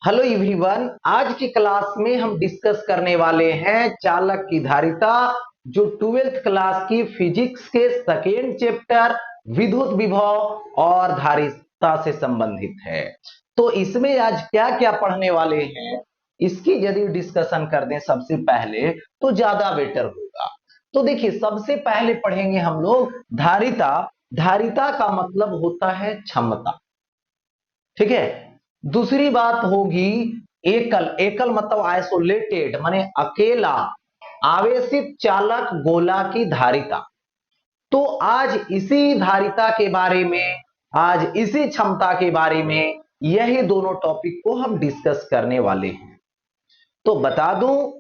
Hello everyone, आज की class में हम डिस्कस करने वाले हैं चालक की धारिता, जो 12th क्लास की फिजिक्स के सेकेंड चैप्टर विद्युत विभव और धारिता से संबंधित है। तो इसमें आज क्या क्या पढ़ने वाले हैं, इसकी यदि डिस्कशन कर दें सबसे पहले तो ज्यादा बेटर होगा। तो देखिए, सबसे पहले पढ़ेंगे हम लोग धारिता। धारिता का मतलब होता है क्षमता, ठीक है। दूसरी बात होगी एकल। एकल मतलब आइसोलेटेड, माने अकेला आवेशित चालक गोला की धारिता। तो आज इसी धारिता के बारे में, आज इसी क्षमता के बारे में, यही दोनों टॉपिक को हम डिस्कस करने वाले हैं। तो बता दूं,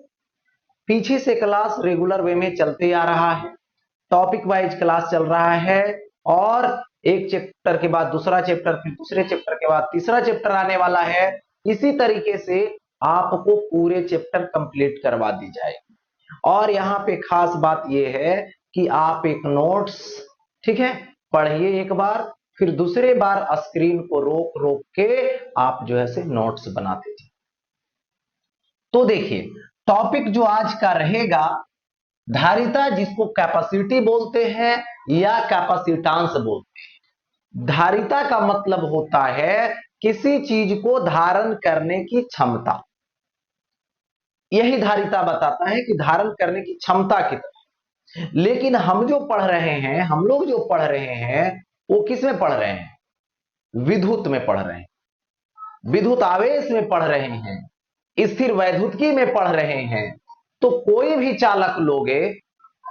पीछे से क्लास रेगुलर वे में चलते आ रहा है, टॉपिक वाइज क्लास चल रहा है, और एक चैप्टर के बाद दूसरा चैप्टर, फिर दूसरे चैप्टर के बाद तीसरा चैप्टर आने वाला है। इसी तरीके से आपको पूरे चैप्टर कंप्लीट करवा दी जाएगी। और यहाँ पे खास बात यह है कि आप एक नोट्स, ठीक है, पढ़िए एक बार, फिर दूसरे बार स्क्रीन को रोक रोक के आप जो है से नोट्स बनाते जाइए। तो देखिए, टॉपिक जो आज का रहेगा धारिता, जिसको कैपेसिटी बोलते हैं या कैपेसिटांस बोलते हैं। धारिता का मतलब होता है किसी चीज को धारण करने की क्षमता। यही धारिता बताता है कि धारण करने की क्षमता कितना। लेकिन हम जो पढ़ रहे हैं, हम लोग जो पढ़ रहे हैं, वो किस में पढ़ रहे हैं? विद्युत में पढ़ रहे हैं, विद्युत आवेश में पढ़ रहे हैं, स्थिर वैद्युतिकी में पढ़ रहे हैं। तो कोई भी चालक लोगे,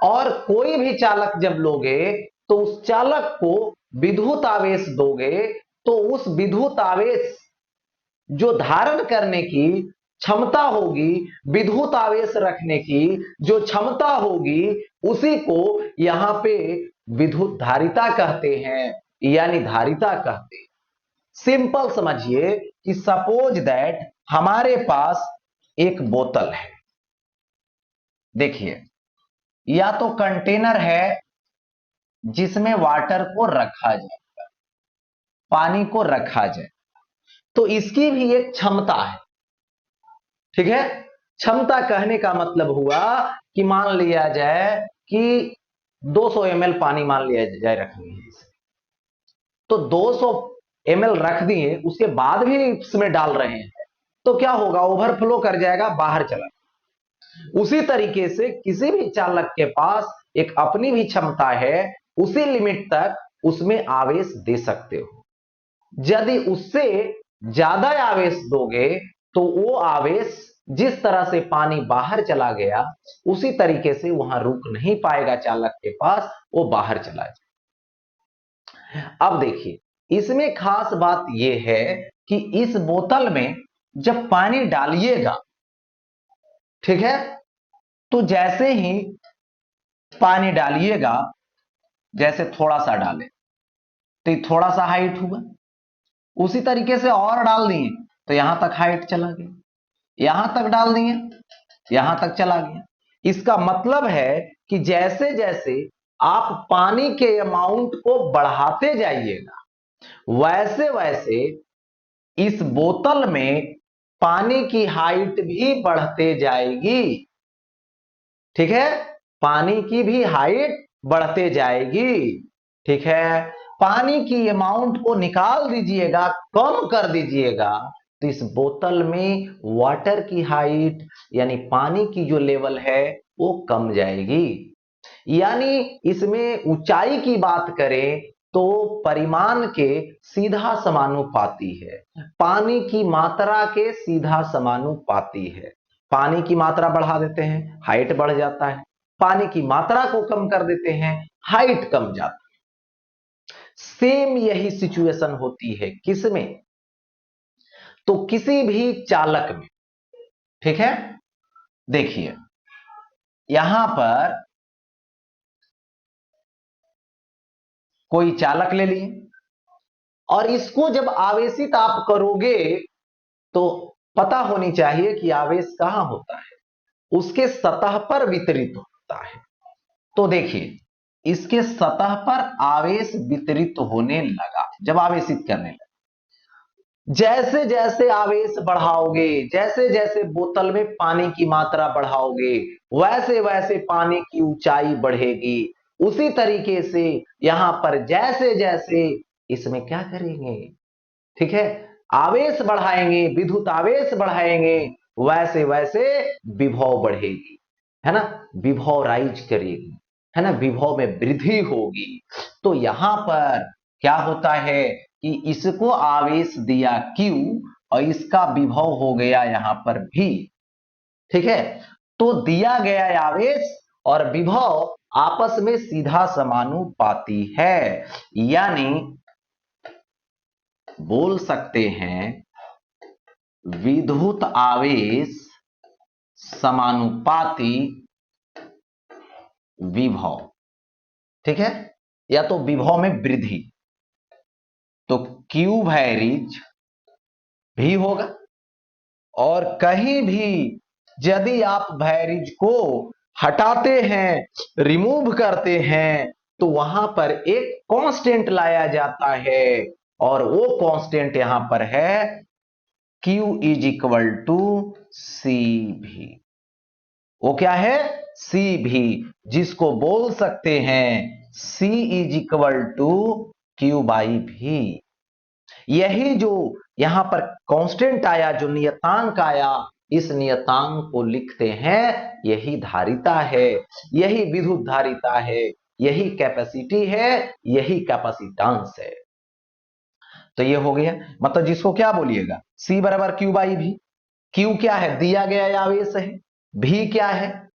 और कोई भी चालक जब लोगे, तो उस चालक को विद्युत आवेश दोगे, तो उस विद्युत आवेश जो धारण करने की क्षमता होगी, विद्युत आवेश रखने की जो क्षमता होगी, उसी को यहां पे विद्युत धारिता कहते हैं, यानी धारिता कहते हैं। सिंपल समझिए कि सपोज दैट हमारे पास एक बोतल है। देखिए, या तो कंटेनर है जिसमें वाटर को रखा जाए, पानी को रखा जाए, तो इसकी भी एक क्षमता है, ठीक है। क्षमता कहने का मतलब हुआ कि मान लिया जाए कि 200 ml पानी मान लिया जाए रखनी है इसे, तो 200 ml रख दिए, उसके बाद भी इसमें डाल रहे हैं, तो क्या होगा? ओवरफ्लो कर जाएगा, बाहर चला। उसी तरीके से किसी भी चालक के पास एक अपनी भी क्षमता है, उसी लिमिट तक उसमें आवेश दे सकते हो। यदि उससे ज्यादा आवेश दोगे, तो वो आवेश जिस तरह से पानी बाहर चला गया, उसी तरीके से वहां रुक नहीं पाएगा चालक के पास, वो बाहर चला जाए। अब देखिए, इसमें खास बात यह है कि इस बोतल में जब पानी डालिएगा, ठीक है, तो जैसे ही पानी डालिएगा, जैसे थोड़ा सा डाले तो थोड़ा सा हाइट हुआ, उसी तरीके से और डाल दिए तो यहां तक हाइट चला गया, यहां तक डाल दिए यहां तक चला गया। इसका मतलब है कि जैसे जैसे आप पानी के अमाउंट को बढ़ाते जाइएगा, वैसे वैसे इस बोतल में पानी की हाइट भी बढ़ते जाएगी, ठीक है। पानी की भी हाइट बढ़ते जाएगी, ठीक है। पानी की अमाउंट को निकाल दीजिएगा, कम कर दीजिएगा, तो इस बोतल में वाटर की हाइट, यानी पानी की जो लेवल है, वो कम जाएगी। यानी इसमें ऊंचाई की बात करें तो परिमाण के सीधा समानुपाती है, पानी की मात्रा के सीधा समानुपाती है। पानी की मात्रा बढ़ा देते हैं, हाइट बढ़ जाता है, पानी की मात्रा को कम कर देते हैं, हाइट कम जाती है। सेम यही सिचुएशन होती है किसमें? तो किसी भी चालक में, ठीक है। देखिए, यहां पर कोई चालक ले लिए, और इसको जब आवेशित आप करोगे, तो पता होनी चाहिए कि आवेश कहां होता है, उसके सतह पर वितरित होता है। तो देखिए, इसके सतह पर आवेश वितरित होने लगा, जब आवेशित करने लगा, जैसे जैसे आवेश बढ़ाओगे, जैसे जैसे बोतल में पानी की मात्रा बढ़ाओगे, वैसे वैसे पानी की ऊंचाई बढ़ेगी। उसी तरीके से यहां पर जैसे जैसे इसमें क्या करेंगे, ठीक है, आवेश बढ़ाएंगे, विद्युत आवेश बढ़ाएंगे, वैसे वैसे विभव बढ़ेगी, है ना, विभव राइज करेगी, है ना, विभव में वृद्धि होगी। तो यहां पर क्या होता है कि इसको आवेश दिया Q और इसका विभव हो गया यहां पर V, ठीक है। तो दिया गया आवेश और विभव आपस में सीधा समानुपाती है, यानी बोल सकते हैं विद्युत आवेश समानुपाती विभव, ठीक है, या तो विभव में वृद्धि, तो क्यू वैरिज भी होगा। और कहीं भी यदि आप वैरिज को हटाते हैं, रिमूव करते हैं, तो वहां पर एक कांस्टेंट लाया जाता है, और वो कांस्टेंट यहां पर है Q इज इक्वल टू सी भी। वो क्या है, सी भी, जिसको बोल सकते हैं C is equal to Q by V. यही जो यहां पर कांस्टेंट आया, जो नियतांक आया, इस नियतांक को लिखते हैं, यही धारिता है, यही विद्युत धारिता है, यही कैपेसिटी है, यही कैपेसिटेंस है। तो ये हो गया, मतलब जिसको क्या बोलिएगा, C बराबर क्यू बाई भी। क्यू क्या है, दिया गया आवेश है, भी क्या है,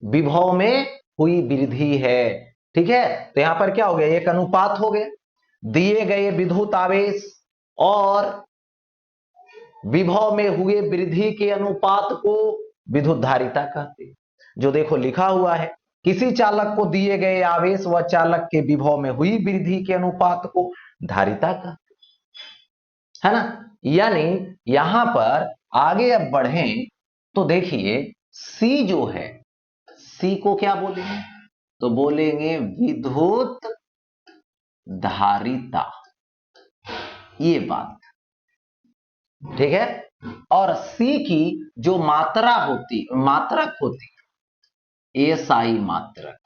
विभव में हुई वृद्धि है, ठीक है। तो यहां पर क्या हो गया, एक अनुपात हो गया, दिए गए विद्युत आवेश और विभव में हुए वृद्धि के अनुपात को विद्युत धारिता कहते हैं। जो देखो लिखा हुआ है, किसी चालक को दिए गए आवेश व चालक के विभव में हुई वृद्धि के अनुपात को धारिता कहते हैं, है ना। यानी यहां पर आगे अब बढ़ें तो देखिए सी जो है, सी को क्या बोलेंगे, तो बोलेंगे विद्युत धारिता, ये बात, ठीक है। और सी की जो मात्रक होती है, एसआई मात्रक,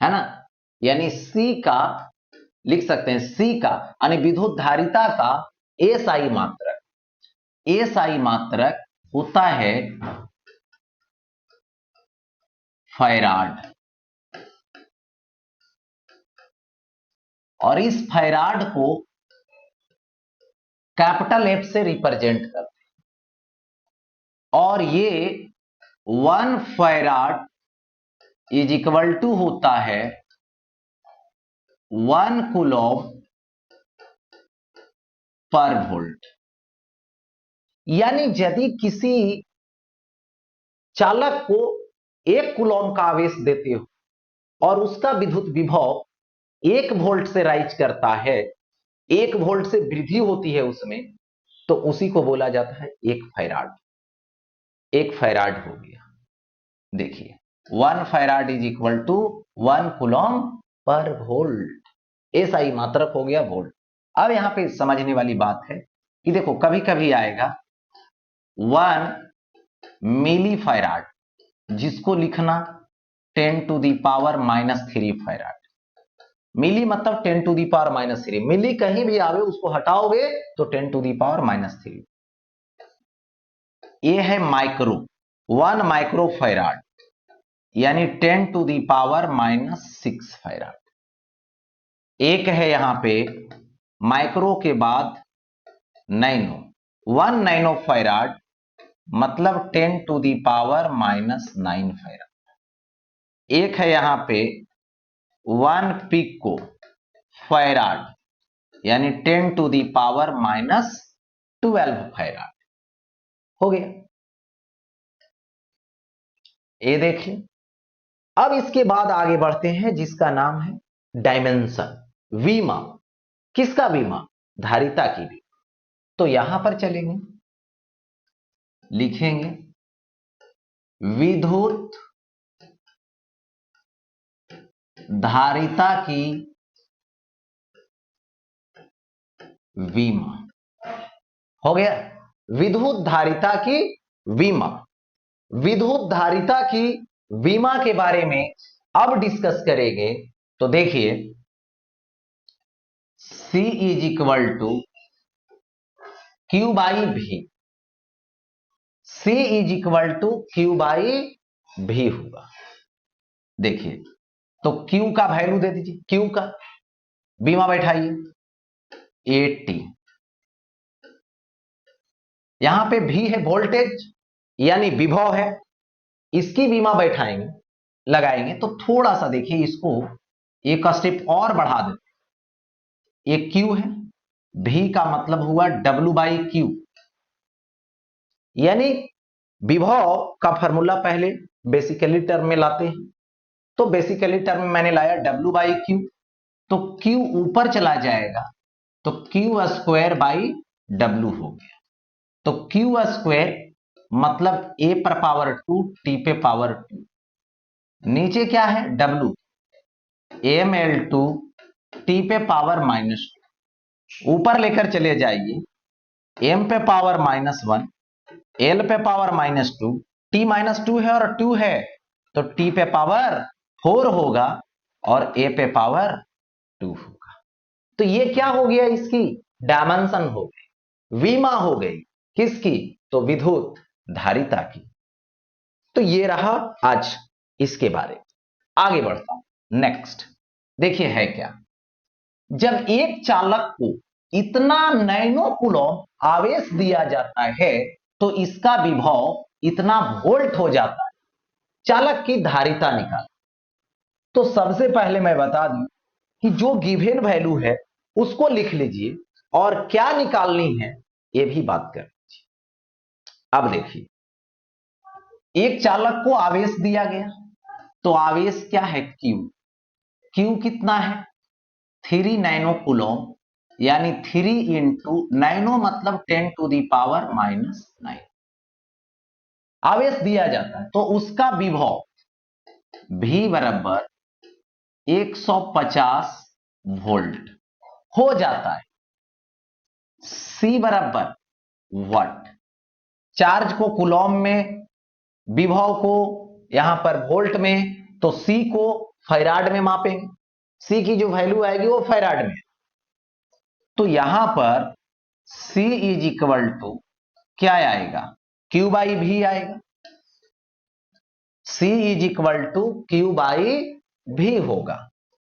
है ना, यानी सी का लिख सकते हैं, सी का यानी विद्युत धारिता का एसआई मात्रक, एसआई मात्रक होता है फैराड, और इस फैराड को कैपिटल एफ से रिप्रेजेंट करते हैं, और ये 1 फैराड इज इक्वल टू होता है 1 कूलम पर वोल्ट। यानी यदि किसी चालक को 1 कूलम का आवेश देते हो और उसका विद्युत विभव 1 वोल्ट से राइज करता है, 1 वोल्ट से वृद्धि होती है उसमें, तो उसी को बोला जाता है 1 फैराड। 1 फैराड हो गया, देखिए 1 farad is equal to 1 coulomb per volt, SI मात्रक हो गया वोल्ट। अब यहां पे समझने वाली बात है कि देखो कभी कभी आएगा 1 मिली फैराड, जिसको लिखना 10 टू दी पावर -3 फैराड। मिली मतलब 10 टू दी पावर -3, मिली कहीं भी आवे उसको हटाओगे तो 10 टू दी पावर -3। ये है माइक्रो, 1 माइक्रो फैराड यानी 10 टू दी पावर -6 फैराड। एक है यहां पे माइक्रो के बाद नैनो, 1 नैनो फैराड मतलब 10 टू दी पावर -9 फैराड। एक है यहां पे 1 पिको फैराड यानी 10 टू दी पावर -12 फैराड, हो गया। ये देखिए, अब इसके बाद आगे बढ़ते हैं जिसका नाम है डायमेंशन, विमा। किसका विमा, धारिता की विमा। तो यहां पर चलेंगे, लिखेंगे विद्युत धारिता की विमा। हो गया। विद्युत धारिता की विमा। विद्युत धारिता की विमा के बारे में अब डिस्कस करेंगे। तो देखिए, C is equal to Q by V। C is equal to Q by V होगा। देखिए, तो Q का वैल्यू दे दीजिए, Q का बीमा बैठाइए 80। यहां पे V है वोल्टेज यानी विभव है, इसकी बीमा बैठाएंगे, लगाएंगे तो थोड़ा सा देखिए इसको एक स्टेप और बढ़ा देते। ये Q है, V का मतलब हुआ W बाई Q, यानी विभव का फॉर्मूला पहले बेसिकली टर्म में लाते हैं। तो बेसिकली टर्म में मैंने लाया W बाई Q, तो Q ऊपर चला जाएगा तो Q स्क्वायर बाई W हो गया। तो Q स्क्वायर मतलब A पर पावर 2 T पे पावर 2, नीचे क्या है W, ml2 T पे पावर -2, ऊपर लेकर चले जाइए M पे पावर -1, L पे पावर -2, T -2 है और 2 है तो T पे पावर 4 होगा और A पे पावर 2 होगा। तो ये क्या हो गया, इसकी डायमेंशन हो गई, विमा हो गई, किसकी, तो विद्युत धारिता की। तो ये रहा आज इसके बारे में। आगे बढ़ता हूं, नेक्स्ट देखिए है क्या। जब एक चालक को इतना नैनो कूलॉम आवेश दिया जाता है तो इसका विभव इतना वोल्ट हो जाता है। चालक की धारिता निकाल। तो सबसे पहले मैं बता दूं कि जो गिवन वैल्यू है उसको लिख लीजिए और क्या निकालनी है ये भी बात कर लीजिए। अब देखिए, एक चालक को आवेश दिया गया तो आवेश क्या है, Q कितना है 3 नैनो कूलॉम, यानी 3 इंटू नैनो मतलब 10 टू दी पावर -9 आवेश दिया जाता है। तो उसका विभव V बराबर 150 वोल्ट हो जाता है। C बराबर वाट, चार्ज को कूलॉम में, विभव को यहां पर वोल्ट में, तो C को फैराड में मापेंगे। C की जो वैल्यू आएगी वो फैराड में। तो यहां पर C इज इक्वल टू क्या आएगा, Q बाई V आएगा। C is equal to Q by V होगा।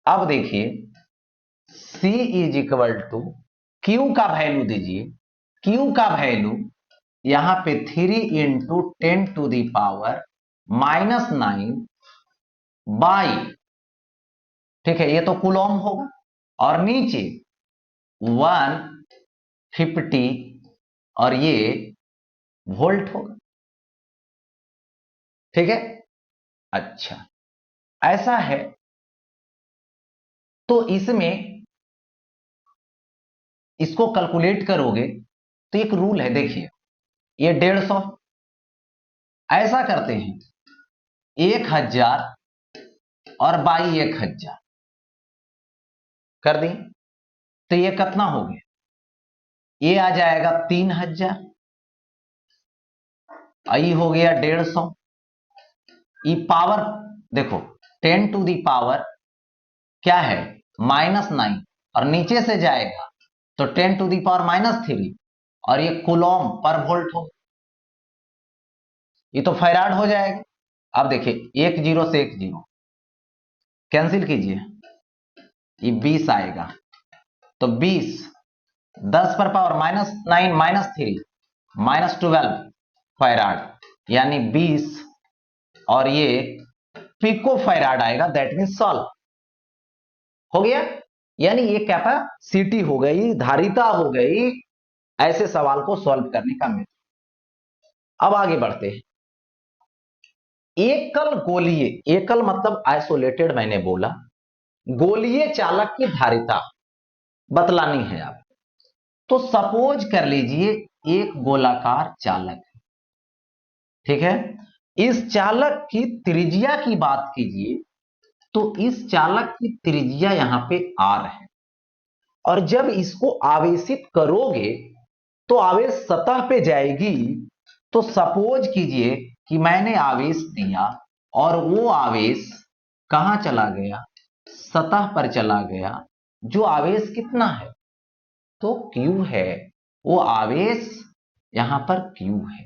अब देखिए C is equal to Q का वैल्यू दीजिए, Q का वैल्यू यहां पे 3 into 10 to the power -9 by, ठीक है, ये तो कूलॉम होगा, और नीचे 150 और ये वोल्ट होगा। ठीक है, अच्छा ऐसा है। तो इसमें इसको कैलकुलेट करोगे तो एक रूल है, देखिए ये 150, ऐसा करते हैं 1000 और बाई 1000 कर दी तो ये कितना हो गया, ये आ जाएगा 3000, आई हो गया 150, ये पावर देखो 10 टू दी पावर क्या है -9 और नीचे से जाएगा तो 10 टू दी पावर -3 और ये कूलॉम पर वोल्ट हो, ये तो फैराड हो जाएगा। अब देखिए 1 0 से 1 0 कैंसिल कीजिए, ये 20 आएगा, तो 20 10 पर पावर -9 -3 -12 फैराड, यानी 20 और ये पिको फैराड आएगा, दैट मीन सॉल्व हो गया। यानी ये कैपेसिटी हो गई, धारिता हो गई, ऐसे सवाल को सॉल्व करने का मेथड। अब आगे बढ़ते हैं। एकल गोलीय, एकल मतलब आइसोलेटेड मैंने बोला, गोलीय चालक की धारिता बतलानी है आप। तो सपोज कर लीजिए एक गोलाकार चालक है, ठीक है, इस चालक की त्रिज्या की बात कीजिए तो इस चालक की त्रिज्या यहां पे R है और जब इसको आवेशित करोगे तो आवेश सतह पे जाएगी। तो सपोज कीजिए कि मैंने आवेश दिया और वो आवेश कहां चला गया, सतह पर चला गया। जो आवेश कितना है, तो Q है, वो आवेश यहां पर Q है।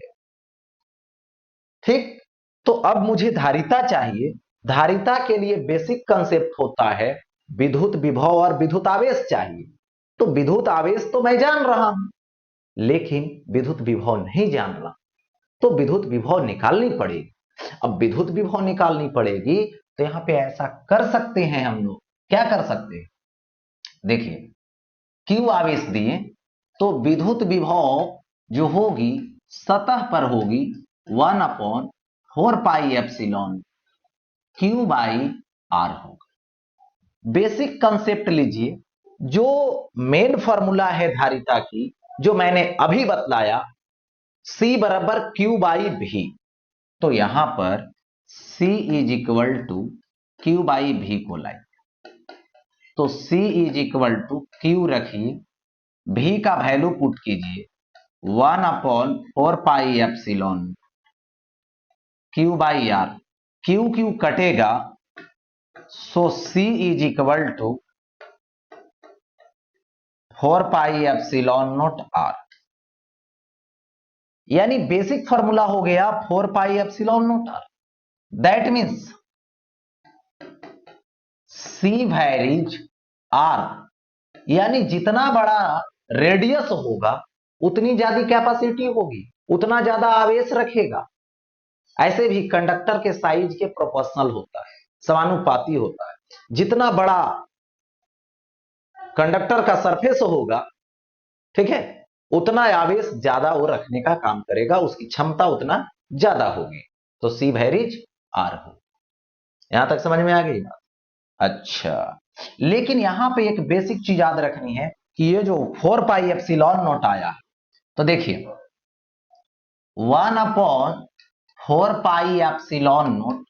ठीक, तो अब मुझे धारिता चाहिए। धारिता के लिए बेसिक कंसेप्ट होता है विद्युत विभव और विद्युत आवेश चाहिए। तो विद्युत आवेश तो मैं जान रहा हूं, लेकिन विद्युत विभव नहीं जान रहा, तो विद्युत विभव निकालनी पड़ेगी। अब विद्युत विभव निकालनी पड़ेगी तो यहां पे ऐसा कर सकते हैं हम लोग। क्या कर सकते हैं, देखिए Q आवेश दिए तो विद्युत विभव जो होगी सतह पर होगी 1/4πε Q बाई R होगा। बेसिक कंसेप्ट लीजिए, जो मेन फॉर्मूला है धारिता की, जो मैंने अभी बतलाया, C बराबर Q बाई V। तो यहां पर C is equal to Q by V को लाइए, तो C is equal to Q रखिए, V का वैल्यू पुट कीजिए 1/4πε Q बाई R। Q कटेगा, so C is equal to 4πε0 R, यानी बेसिक फॉर्मूला हो गया 4πε0 R। That means C varies R, यानी जितना बड़ा रेडियस होगा उतनी ज्यादा कैपेसिटी होगी, उतना ज्यादा आवेश रखेगा। ऐसे भी कंडक्टर के साइज के प्रोपोर्शनल होता है, समानुपाती होता है। जितना बड़ा कंडक्टर का सरफेस होगा, ठीक है, उतना आवेश ज्यादा वो रखने का काम करेगा, उसकी क्षमता उतना ज्यादा होगी। तो सी वैरीज आर हो। यहां तक समझ में आ गई बात? अच्छा, लेकिन यहां पे एक बेसिक चीज याद रखनी है कि ये जो 4πε0 आया है, तो देखिए 1/4πε0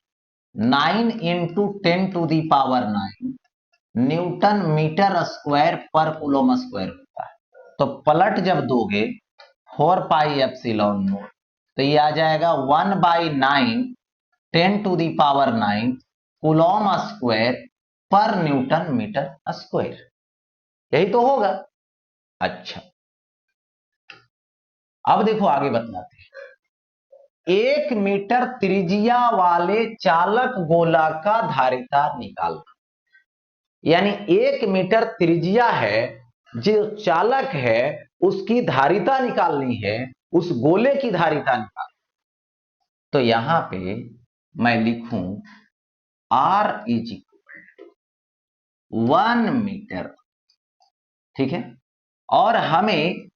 9 इंटू 10⁹ न्यूटन मीटर स्क्वायर पर कूलम स्क्वायर होता है। तो पलट जब दोगे 4πε0 तो ये आ जाएगा 1/9 10⁹ कूलम स्क्वायर पर न्यूटन मीटर स्क्वायर, यही तो होगा। अच्छा, अब देखो आगे बतलाते हैं। 1 मीटर त्रिज्या वाले चालक गोला का धारिता निकालना, यानी 1 मीटर त्रिज्या है, जो चालक है उसकी धारिता निकालनी है, उस गोले की धारिता निकालनी। तो यहां पे मैं लिखूं R is equal to 1 meter, ठीक है, और हमें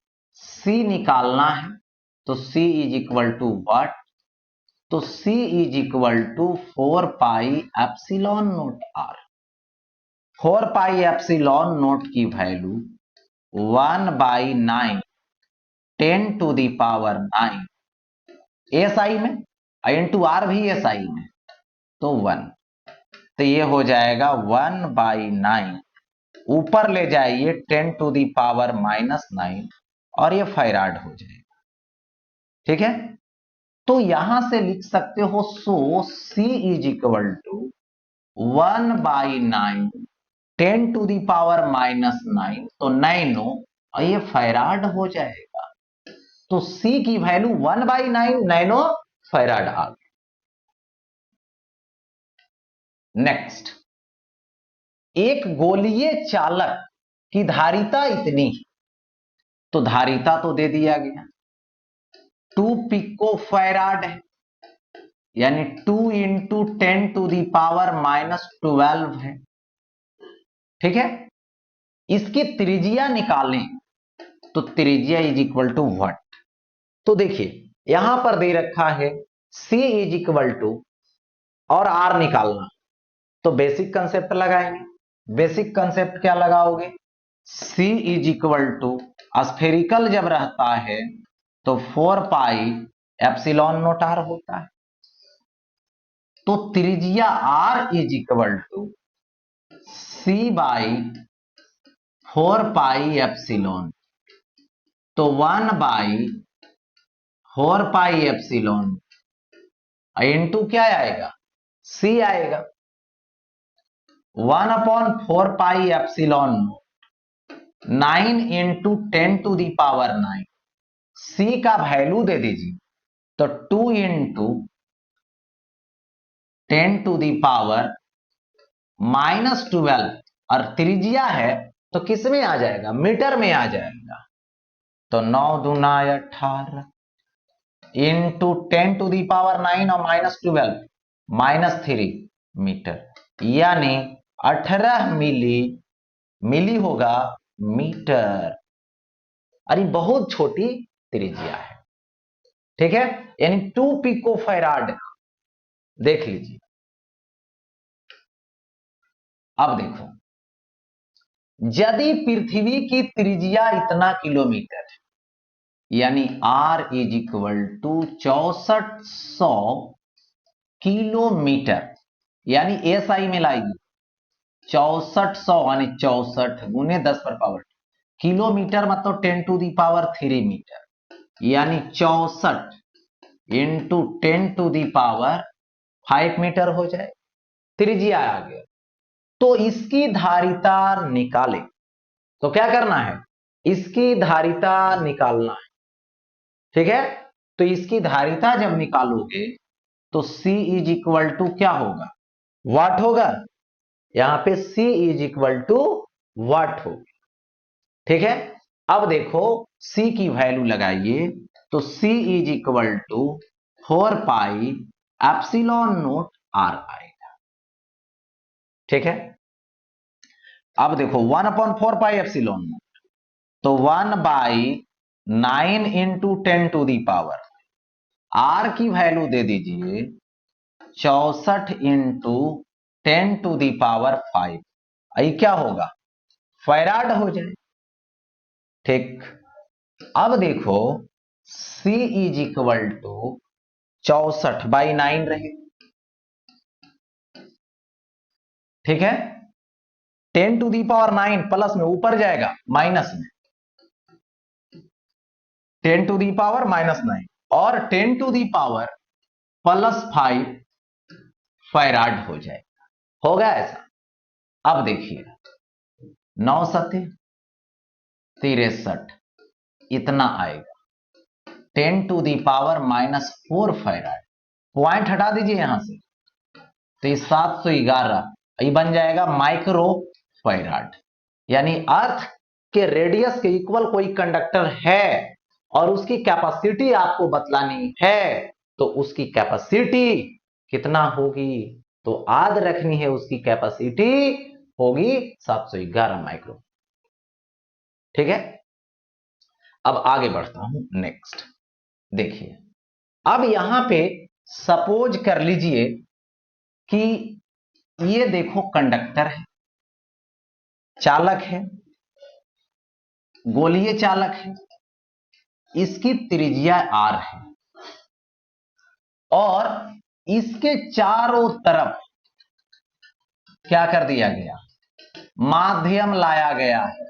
C निकालना है। तो C is equal to what, तो C is equal to 4πε0 R। 4πε0 की वैल्यू 1/9 10⁹ SI में, इंटू R भी SI में, तो 1। तो ये हो जाएगा 1/9, ऊपर ले जाइए 10⁻⁻9 और ये फैराड हो जाएगा। ठीक है, तो यहां से लिख सकते हो, सो C इज इक्वल टू 1/9 10⁻⁻9, तो नैनो, और ये फैराड हो जाएगा। तो C की वैल्यू 1/9 नैनो फैराड आ गई। नेक्स्ट, एक गोलीय चालक की धारिता इतनी, तो धारिता तो दे दिया गया 2 पिको फैराड है, यानी 2 इंटू 10⁻⁻12 है। ठीक है, इसकी त्रिज्या निकालें, तो त्रिज्या इज इक्वल टू व्हाट, तो देखिए यहां पर दे रखा है C इज इक्वल टू, और R निकालना, तो बेसिक कंसेप्ट लगाएंगे। बेसिक कंसेप्ट क्या लगाओगे, C is equal to, spherical जब रहता है तो 4πε0 R होता है, तो त्रिज्या R is equal to C by 4 pi epsilon, तो 1/4 पाई एप्सिलॉन इंटू क्या आएगा, सी आएगा। 1/4 पाई एप्सिलॉन 9 इंटू 10⁹ सी का वैल्यू दे दीजिए, तो 2 इंटू 10⁻⁻12 और त्रिज्या है तो किस में आ जाएगा, मीटर में आ जाएगा। तो 9 दूना 18 इंटू 10⁻9 और -12 -3 मीटर, यानी 18 मिली होगा मीटर। अरे बहुत छोटी त्रिज्या है, ठीक है, यानी 2 पिको फैराड। देख लीजिए, अब देखो, यदि पृथ्वी की त्रिज्या इतना किलोमीटर है, यानी R is equal to 6400 kilometre, यानी SI में लाइए 6400 यानी 64 गुने 10 पर पावर, किलोमीटर मतलब 10⁻³ मीटर, यानी 64 इंटू 10⁻5 मीटर हो जाए, त्रिज्या आ गया। तो इसकी धारिता निकाले, तो क्या करना है, इसकी धारिता निकालना है, ठीक है। तो इसकी धारिता जब निकालोगे तो C इज इक्वल टू क्या होगा, वाट होगा, यहां पे C इज इक्वल टू वाट होगी, ठीक है। अब देखो C की वैल्यू लगाइए, तो C is equal to 4 pi epsilon naught R आएगा, ठीक है। अब देखो 1/4 पाई एप्सिलॉन नोट, तो 1/9 इंटू 10⁻, R की वैल्यू दे दीजिए 64 इंटू 10⁵, ये क्या होगा, फैराड हो जाए, ठीक। अब देखो C इज इक्वल टू 64/9 रहे, ठीक है। 10⁹ प्लस में ऊपर जाएगा माइनस में, 10⁻⁻9 और 10⁻+5 फैराड हो जाएगा, होगा ऐसा। अब देखिए 9 सते 63 इतना आएगा, 10⁻⁻4 फैराड, पॉइंट हटा दीजिए यहां से, तो ये 711 ये बन जाएगा माइक्रो फैराड। यानी अर्थ के रेडियस के इक्वल कोई कंडक्टर है और उसकी कैपेसिटी आपको बतलानी है, तो उसकी कैपेसिटी कितना होगी, तो याद रखनी है, उसकी कैपेसिटी होगी 711 माइक्रो, ठीक है। अब आगे बढ़ता हूं, नेक्स्ट देखिए, अब यहां पे सपोज कर लीजिए कि ये देखो कंडक्टर है, चालक है, गोलीय चालक है, इसकी त्रिज्या R है और इसके चारों तरफ क्या कर दिया गया, माध्यम लाया गया है,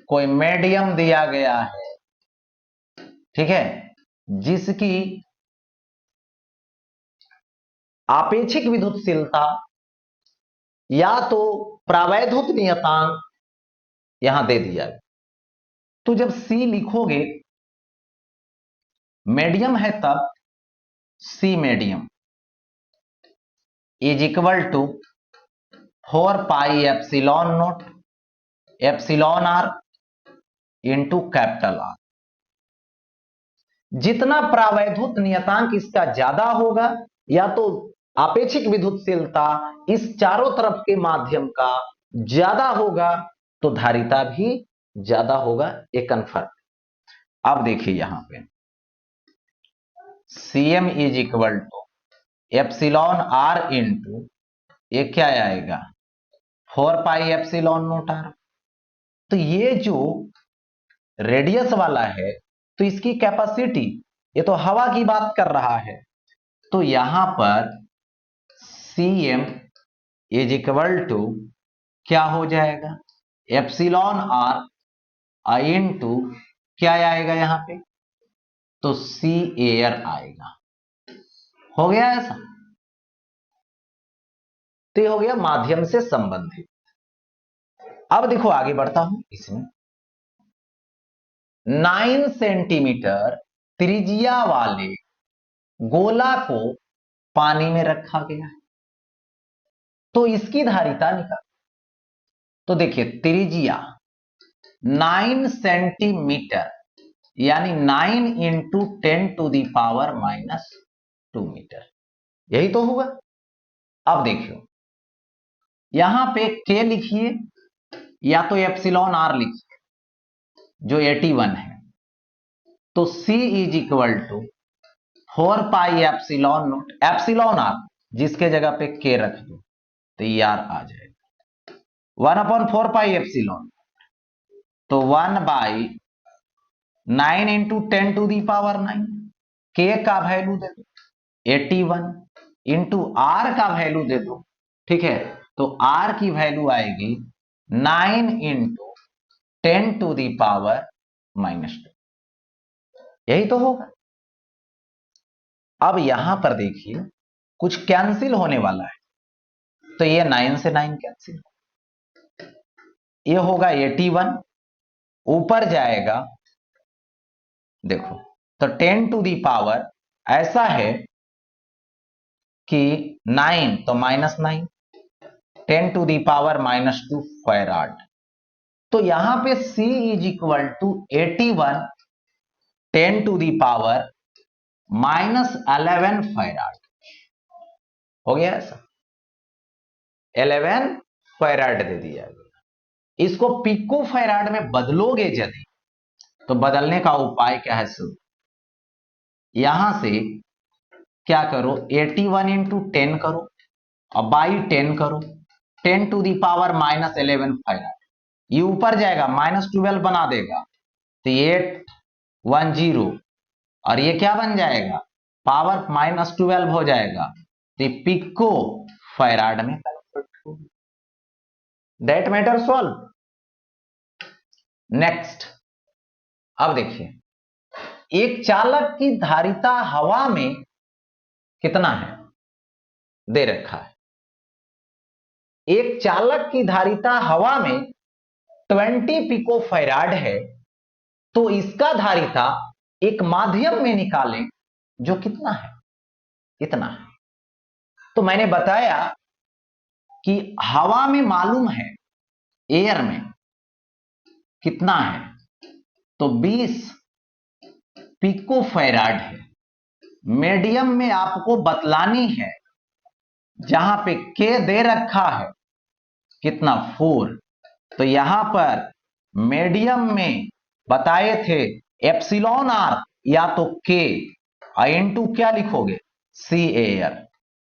कोई मीडियम दिया गया है, ठीक है, जिसकी आपेक्षिक विद्युतशीलता या तो प्रावैधुत नियतांक यहां दे दिया गया। तो जब C लिखोगे, मीडियम है तब C medium is equal to 4 pi epsilon naught epsilon R into capital R। जितना प्रावैधुत नियतांक इसका ज्यादा होगा या तो आपेक्षिक विद्युतशीलता इस चारों तरफ के माध्यम का ज्यादा होगा, तो धारिता भी ज्यादा होगा, ये कन्फर्म। अब देखिए यहां पे Cm is equal to epsilon R into ये क्या आएगा 4 पाई एप्सिलॉन नोट R। तो ये जो रेडियस वाला है तो इसकी कैपेसिटी, ये तो हवा की बात कर रहा है, तो यहां पर Cm इज इक्वल टू क्या हो जाएगा, एप्सिलॉन आर इनटू क्या आएगा यहां पे, तो सी एयर आएगा। हो गया ऐसा, तो ये हो गया माध्यम से संबंधित। अब देखो आगे बढ़ता हूं, इसमें 9 सेंटीमीटर त्रिज्या वाले गोला को पानी में रखा गया है, तो इसकी धारिता निकाल। तो देखिए त्रिज्या 9 सेंटीमीटर यानी 9 इंटू 10⁻⁻² मीटर, यही तो होगा। अब देखियो यहां पे के लिखिए या तो एप्सिलॉन आर लिखिए जो 81 है, तो C is equal to 4π∭, epsilon R जिसके जगह पे के रख दो तो ये आर आ जाएगा 1/4π∭, तो 1/9 इंटू 10⁻⁹ के का वैल्यू दे दो 81 इंटू आर का वैल्यू दे दो, ठीक है, तो आर की वैल्यू आएगी 9 इंटू 10⁻², यही तो होगा। अब यहां पर देखिए कुछ कैंसिल होने वाला है, तो ये 9 से 9 कैंसिल, ये होगा 81, ऊपर जाएगा देखो तो 10⁻, ऐसा है कि 9 तो -9, 10⁻⁻² फैराड, तो यहां पे C is equal to 81 10⁻⁻11 farad हो गया ऐसा, 11 फैराड दे दिया गया। इसको पिको फैराड में बदलोगे यदि, तो बदलने का उपाय क्या है, सुन यहां से क्या करो 81 इंटू 10 करो और बाई 10 करो, 10⁻⁻11 फैराड, ये ऊपर जाएगा -12 बना देगा, तो 810 और ये क्या बन जाएगा पावर -12 हो जाएगा, तो पिको फैराड में कन्वर्ट होगी। That matter solve. नेक्स्ट, अब देखिए एक चालक की धारिता हवा में कितना है दे रखा है, एक चालक की धारिता हवा में 20 पिको फैराड है, तो इसका धारिता एक माध्यम में निकालें जो कितना है, इतना है। तो मैंने बताया कि हवा में मालूम है एयर में कितना है, तो 20 पिको फैराड है। मीडियम में आपको बतलानी है, जहां पे के दे रखा है कितना 4, तो यहां पर मीडियम में बताए थे एप्सिलॉन आर या तो के इनटू क्या लिखोगे सी एयर,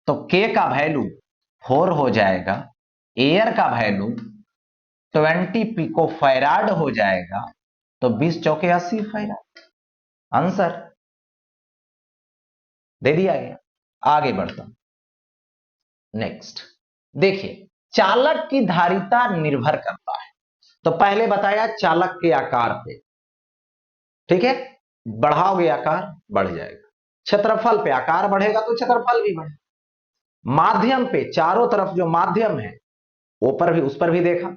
तो के का वैल्यू 4 हो जाएगा, एयर का वैल्यू 20 पिको फैराड हो जाएगा, तो 20 चौके 80 फैराड, आंसर दे दिया गया। आगे बढ़ता हूं, नेक्स्ट देखिए चालक की धारिता निर्भर करता है, तो पहले बताया चालक के आकार पे, ठीक है, बढ़ाओगे आकार बढ़ जाएगा, क्षेत्रफल पे आकार बढ़ेगा तो क्षेत्रफल भी बढ़ेगा, माध्यम पे चारों तरफ जो माध्यम है वो पर भी, उस पर भी देखा।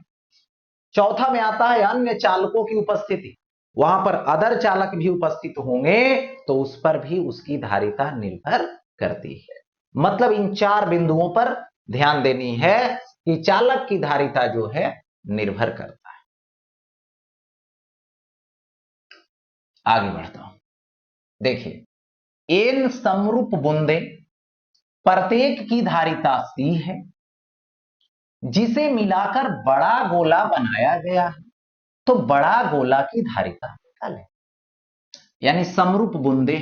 चौथा में आता है अन्य चालकों की उपस्थिति, वहां पर अदर चालक भी उपस्थित होंगे तो उस पर भी उसकी धारिता निर्भर करती है। मतलब इन 4 बिंदुओं पर ध्यान देनी है कि चालक की धारिता जो है निर्भर करता है। आगे बढ़ता हूं, देखिए एन समरूप बूंदे प्रत्येक की धारिता C है, जिसे मिलाकर बड़ा गोला बनाया गया है, तो बड़ा गोला की धारिता निकालें। यानी समरूप बूंदे,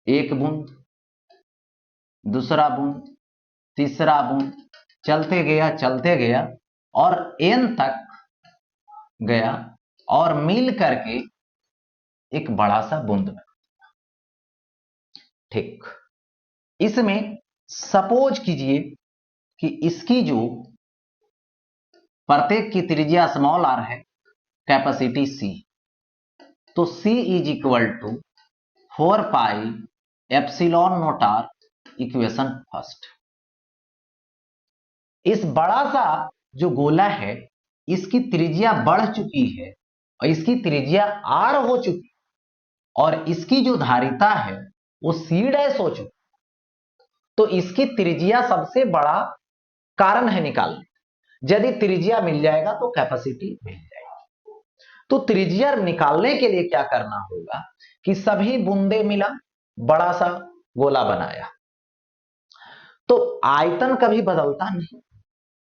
एक बूंद, दूसरा बूंद, तीसरा बूंद, चलते गया और एन तक गया और मिल करके एक बड़ा सा बूंद बना, ठीक। इसमें सपोज कीजिए कि इसकी जो प्रत्येक की त्रिज्या स्मॉल आर है, कैपेसिटी सी, तो C is equal to 4 pi epsilon naught R, equation first. इस बड़ा सा जो गोला है इसकी त्रिज्या बढ़ चुकी है और इसकी त्रिज्या r हो चुकी, और इसकी जो धारिता है वो C डैश हो चुकी, तो इसकी त्रिज्या सबसे बड़ा कारण है निकालने। यदि त्रिज्या मिल जाएगा तो कैपेसिटी मिल जाएगी। तो त्रिज्या निकालने के लिए क्या करना होगा कि सभी बूंदे मिला बड़ा सा गोला बनाया, तो आयतन कभी बदलता नहीं,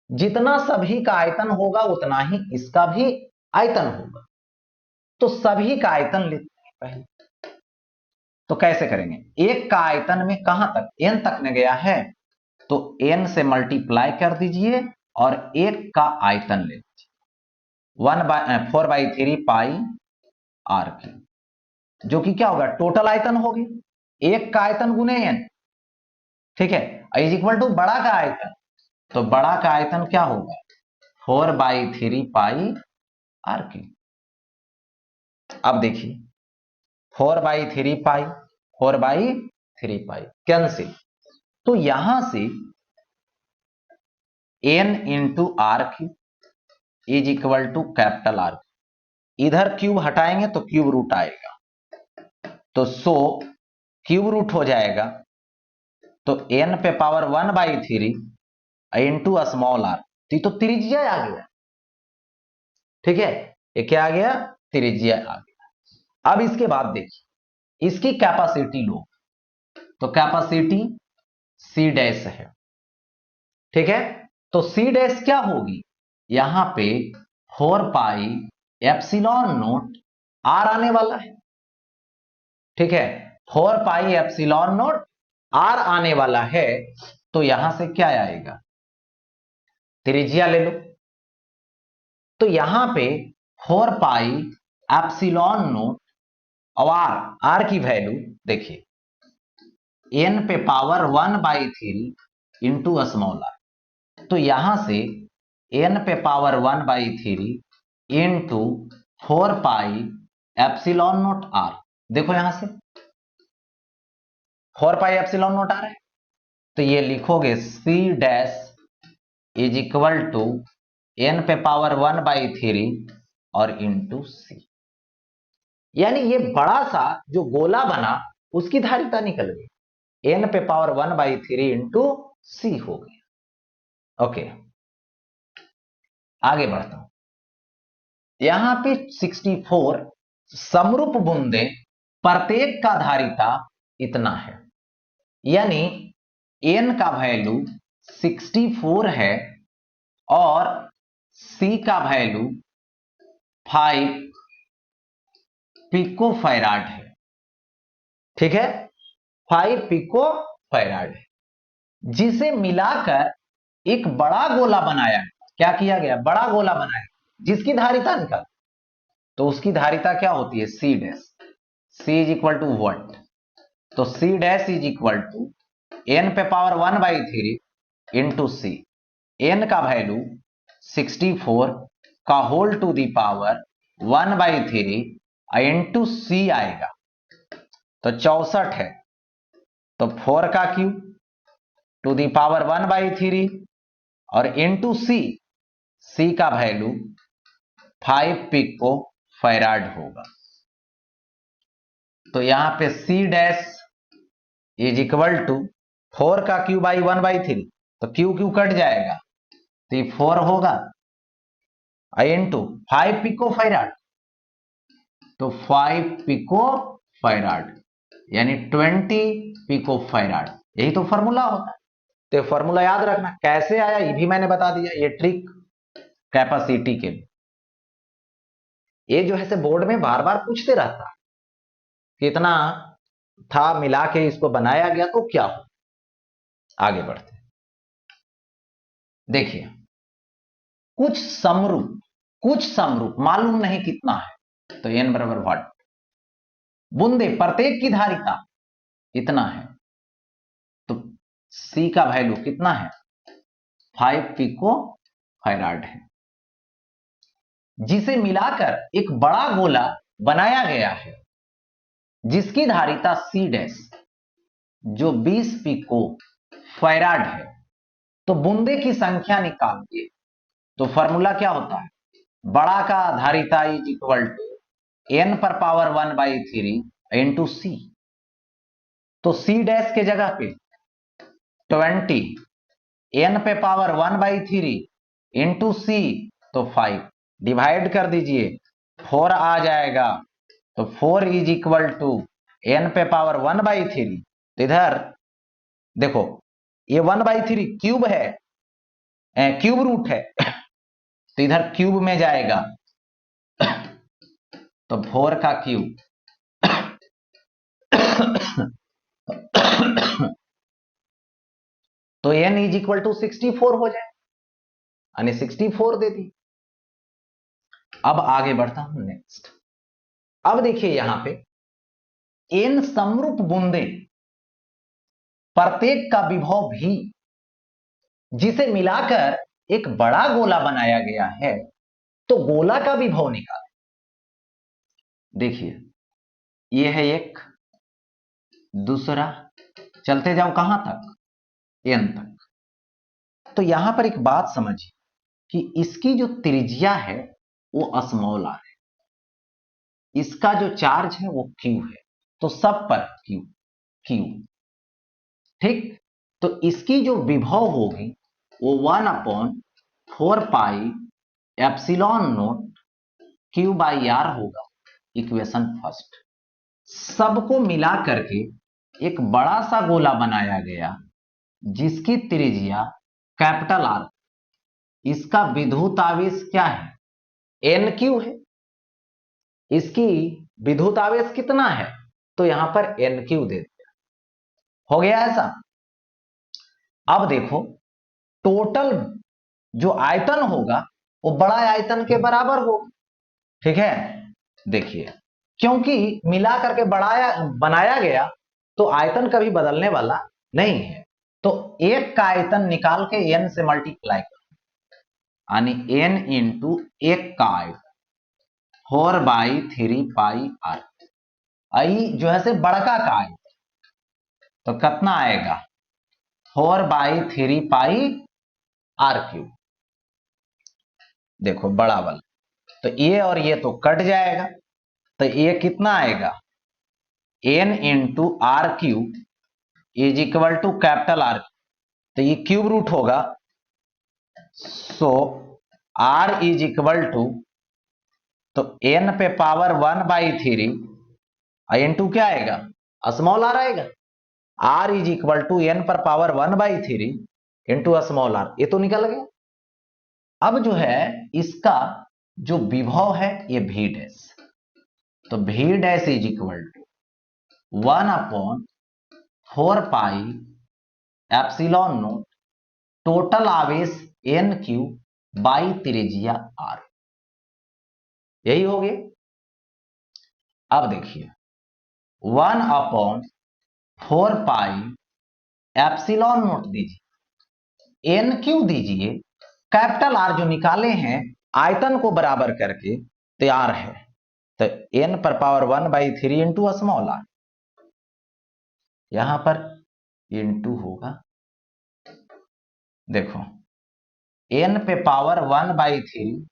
जितना सभी का आयतन होगा उतना ही इसका भी आयतन होगा। तो सभी का आयतन लेते हैं पहले, तो कैसे करेंगे, एक का आयतन में कहां तक, n तक ने गया है, तो n से मल्टीप्लाई कर दीजिए और एक का आयतन ले लीजिए 4/3 पाई आर की, जो कि क्या होगा, टोटल आयतन हो गया, एक का आयतन गुने n, ठीक है, इज इक्वल टू बड़ा का आयतन, तो बड़ा का आयतन क्या होगा 4/3 पाई आर की। अब देखिए 4/3 पाई, 4/3 पाई कैंसिल, तो यहां से n into R cube is equal to capital आर, इधर क्यूब हटाएंगे तो क्यूब रूट आएगा, तो सो क्यूब रूट हो जाएगा, तो n पे पावर 1/3 इंटू स्मॉल आर, तो त्रिज्या आ गया, ठीक है, ये क्या आ गया, त्रिज्या आ गया। अब इसके बाद देखिए इसकी कैपेसिटी लो, तो कैपेसिटी C डैश है, ठीक है, तो C डैश क्या होगी, यहां पे 4 पाई एप्सिलॉन नोट आर आने वाला है, ठीक है, 4 पाई एप्सिलॉन नोट आर आने वाला है, तो यहां से क्या आएगा, त्रिज्या ले लो, तो यहां पे 4 पाई एप्सिलॉन नोट और आर की वैल्यू देखिए n पे पावर 1/3 इंटू स्मॉल आर, तो यहां से n पे power 1/3 into 4 pi epsilon naught R, देखो यहां से 4 पाई एप्सिलॉन नोट आर है, तो ये लिखोगे C dash is equal to n पे पावर 1/3 और इंटू C, यानी ये बड़ा सा जो गोला बना उसकी धारिता निकल गई, n पे पावर 1/3 इंटू C हो गया। ओके, आगे बढ़ता हूं, यहां पे 64 समरूप बूंदे, प्रत्येक का धारिता इतना है, यानी n का वैल्यू 64 है और C का वैल्यू 5 पिको फैराड है, ठीक है, 5 पिको फैराड है, जिसे मिलाकर एक बड़ा गोला बनाया, क्या किया गया, बड़ा गोला बनाया जिसकी धारिता निकल, तो उसकी धारिता क्या होती है C dash, C is equal to what, तो C dash is equal to n पे पावर 1/3 इंटू C, n का वैल्यू 64 का whole to the power 1/3 into C आएगा, तो 64 है, तो 4 का क्यूब टू दी पावर 1/3 और इंटू C का वैल्यू 5 पिको फैराड होगा, तो यहां पे C dash is equal to 4 का क्यूब बाई 1/3, तो क्यू क्यू कट जाएगा, तो ये 4 होगा इंटू 5 पिको फैराड, तो 5 पिको फैराड यानी 20 पिको फैराड, यही तो फॉर्मूला होता है। तो फॉर्मूला याद रखना, कैसे आया ये भी मैंने बता दिया, ये ट्रिक कैपेसिटी के लिए, ये जो है से बोर्ड में बार बार पूछते रहता है कितना था, मिला के इसको बनाया गया तो क्या हो। आगे बढ़ते देखिए, कुछ समरूप मालूम नहीं कितना है, तो n बराबर वाट, बूंदे प्रत्येक की धारिता इतना है, तो C का वैल्यू कितना है 5 पिको फैराड है, जिसे मिलाकर एक बड़ा गोला बनाया गया है जिसकी धारिता C डैश जो 20 पिको फैराड है, तो बूंदे की संख्या निकालिए। तो फॉर्मूला क्या होता है, बड़ा का धारिता इज इक्वल टू n पर पावर 1/3 इंटू C। तो C डैश के जगह पे 20 n पे पावर 1/3 इंटू C, तो 5 डिवाइड कर दीजिए, 4 आ जाएगा। तो 4 इज इक्वल टू n पे पावर 1/3। तो इधर देखो ये 1/3 क्यूब है, क्यूब रूट है, तो इधर क्यूब में जाएगा, तो 4 का क्यूब तो n इज इक्वल टू 64 हो जाए, यानी 64 दे दी। अब आगे बढ़ता हूं नेक्स्ट। अब देखिए यहां पे n समरूप बूंदे, प्रत्येक का विभव भी, जिसे मिलाकर एक बड़ा गोला बनाया गया है, तो गोला का विभव निकालें। देखिए ये है एक, दूसरा, चलते जाओ कहां तक, n तक। तो यहां पर एक बात समझिए कि इसकी जो त्रिज्या है वो स्मॉल r है, इसका जो चार्ज है वो q है, तो सब पर q q, ठीक। तो इसकी जो विभव होगी वो 1/4 पाई एप्सिलॉन नोट Q/R होगा, इक्वेशन फर्स्ट। सबको मिला करके एक बड़ा सा गोला बनाया गया जिसकी त्रिज्या कैपिटल R, इसका विद्युत आवेश क्या है, NQ है। इसकी विद्युत आवेश कितना है, तो यहां पर NQ दे दिया, हो गया ऐसा। अब देखो टोटल जो आयतन होगा वो बड़ा आयतन के बराबर होगा, ठीक है। देखिए क्योंकि मिला करके बनाया गया, तो आयतन कभी बदलने वाला नहीं है, तो एक का आयतन निकाल के n से मल्टीप्लाई कर, यानी n इंटू एक का आयतन 4/3 पाई r, आई जो है से बड़का का आयतन, तो कितना आएगा 4/3 पाई r³। देखो बड़ा वाला, तो ये और ये तो कट जाएगा, तो ये कितना आएगा n into r³ is equal to capital R, तो ये क्यूब रूट होगा, so r is equal to, तो n पे पावर 1/3 इंटू क्या आएगा, स्मॉल r आएगा, r is equal to n पर पावर 1/3 इंटू स्मॉल r, ये तो निकल गया। अब जो है इसका जो विभव है ये v डैश, तो v dash is equal to 1/4 pi epsilon naught total आवेश NQ बाई त्रिज्या R, यही हो गया। अब देखिए 1/4 पाई एप्सिलॉन नोट दीजिए, NQ दीजिए, कैपिटल R जो निकाले हैं आयतन को बराबर करके तैयार है, तो n पर पावर 1/3 इंटू स्मॉल r, यहां पर इंटू होगा, देखो n पे पावर 1/3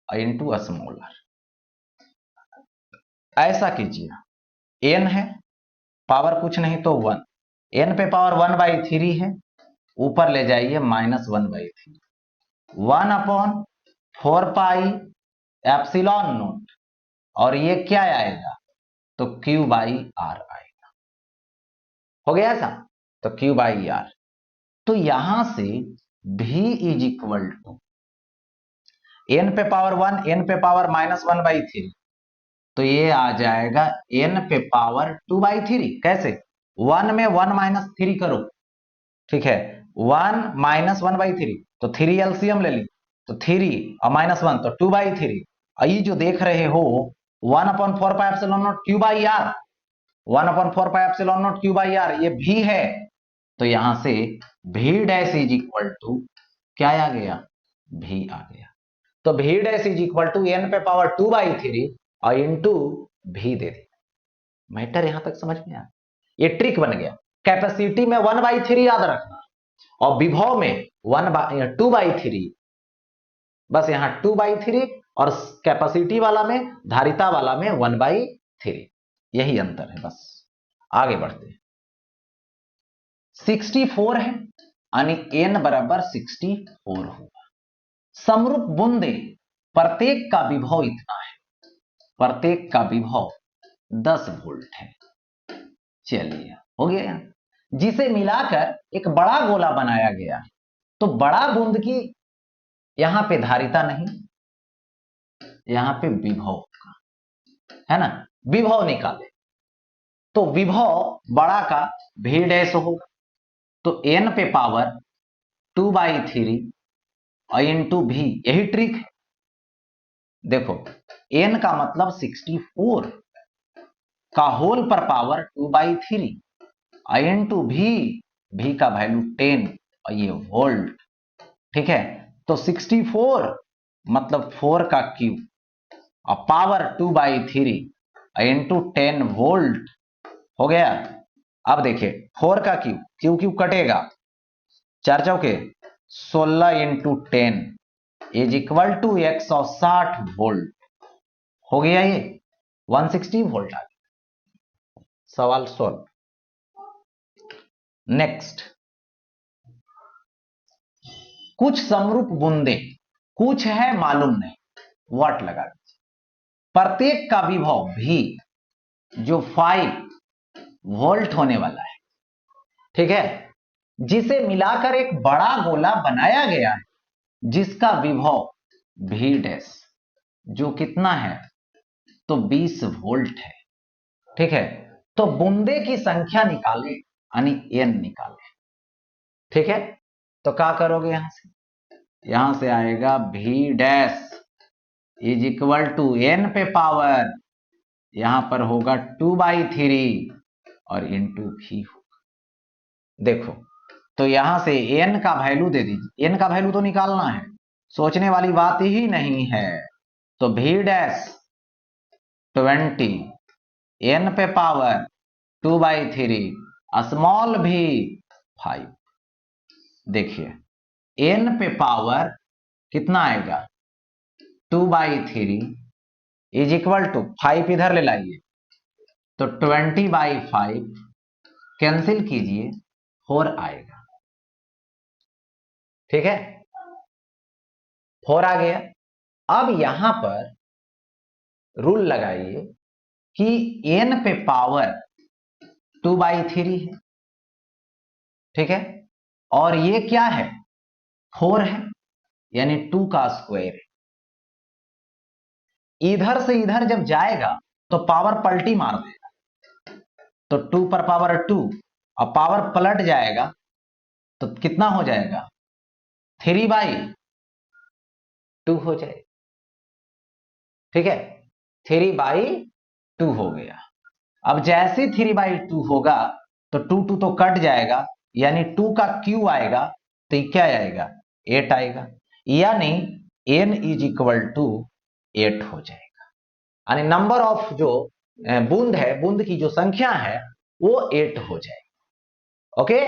इंटू स्मॉल r। ऐसा कीजिए n है, पावर कुछ नहीं तो 1, n पे पावर 1/3 है, ऊपर ले जाइए -1/3, 1/4 पाई एप्सिलॉन नोट, और ये क्या आएगा, तो Q/R आएगा, हो गया ऐसा, तो Q/R। तो यहां से v is equal to n पे पावर 1, n पे पावर -1/3, तो ये आ जाएगा n पे पावर 2/3। कैसे, 1 में 1 - 3 करो, ठीक है, 1 - 1/3, तो 3 एलसीएम ले ली, तो 3 और -1 तो 2/3, ये जो देख रहे हो 1/4 pi epsilon naught Q/R, 1/4 pi epsilon naught Q/R, ये भी है, तो यहां से v dash is equal to क्या आ गया, v आ गया। तो V dash is equal to n पे पावर 2/3 और इंटू भी दे दी। मैटर यहां तक समझ में आया? ये ट्रिक बन गया। कैपेसिटी में 1/3 याद रखना और विभव में 2/3, बस यहां 2/3 और कैपेसिटी वाला में, धारिता वाला में 1/3, यही अंतर है बस। आगे बढ़ते हैं। 64 है यानी n बराबर 64 होगा। समरूप बूंदे प्रत्येक का विभव इतना है, प्रत्येक का विभव 10 वोल्ट है। चलिए हो गया यहां, जिसे मिलाकर एक बड़ा गोला बनाया गया है। तो बड़ा बूंद की यहां पे धारिता नहीं, यहां पे विभव है ना, विभव निकाले तो विभव बड़ा का भी डैश होगा, तो n पे पावर 2/3 और इंटू भी, यही ट्रिक है। देखो n का मतलब 64 का होल पर पावर 2/3 और इंटू भी का वैल्यू 10 और ये वोल्ट। ठीक है, तो 64 मतलब 4 का क्यूब और पावर 2/3 इंटू 10 वोल्ट हो गया। अब देखिए 4 का क्यूब क्यूब कटेगा, 4 चौके 16 into 10 is equal to 160 volt हो गया। ये 160 वोल्ट आ गया। सवाल सॉल्व। नेक्स्ट, कुछ समरूप बूंदे, कुछ है मालूम नहीं, व्हाट लगा दीजिए। प्रत्येक का विभव भी जो 5 वोल्ट होने वाला है, ठीक है, जिसे मिलाकर एक बड़ा गोला बनाया गया है जिसका विभव भी डैश जो कितना है, तो 20 वोल्ट है। ठीक है, तो बूंदे की संख्या निकाले यानी n निकाले। ठीक है, तो क्या करोगे, यहां से आएगा V dash is equal to n पे पावर, यहां पर होगा 2/3 और इंटू भी होगा। देखो तो यहां से n का वैल्यू दे दीजिए, n का वैल्यू तो निकालना है, सोचने वाली बात ही नहीं है। तो भी डैश 20 n पे पावर 2/3 स्मॉल भी 5। देखिए n पे पावर कितना आएगा 2/3 इज इक्वल टू 5 इधर ले लाइए, तो 20/5 कैंसिल कीजिए 4 आएगा। ठीक है, 4 आ गया। अब यहां पर रूल लगाइए कि n पे पावर 2/3 है, ठीक है, और ये क्या है 4 है यानी 2 का स्क्वायर है। इधर से इधर जब जाएगा तो पावर पलटी मार देगा, तो 2 पर पावर 2 और पावर पलट जाएगा तो कितना हो जाएगा 3/2 हो जाएगा। ठीक है, 3/2 हो गया। अब जैसे 3/2 होगा तो 2 तो कट जाएगा यानी 2 का क्यू आएगा, तो क्या आएगा 8 आएगा, यानी n इज इक्वल टू 8 हो जाएगा। यानी नंबर ऑफ जो बूंद है, बूंद की जो संख्या है वो 8 हो जाएगी। ओके,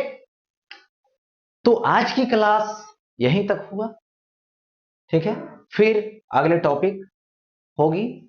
तो आज की क्लास यहीं तक हुआ। ठीक है, फिर अगले टॉपिक होगी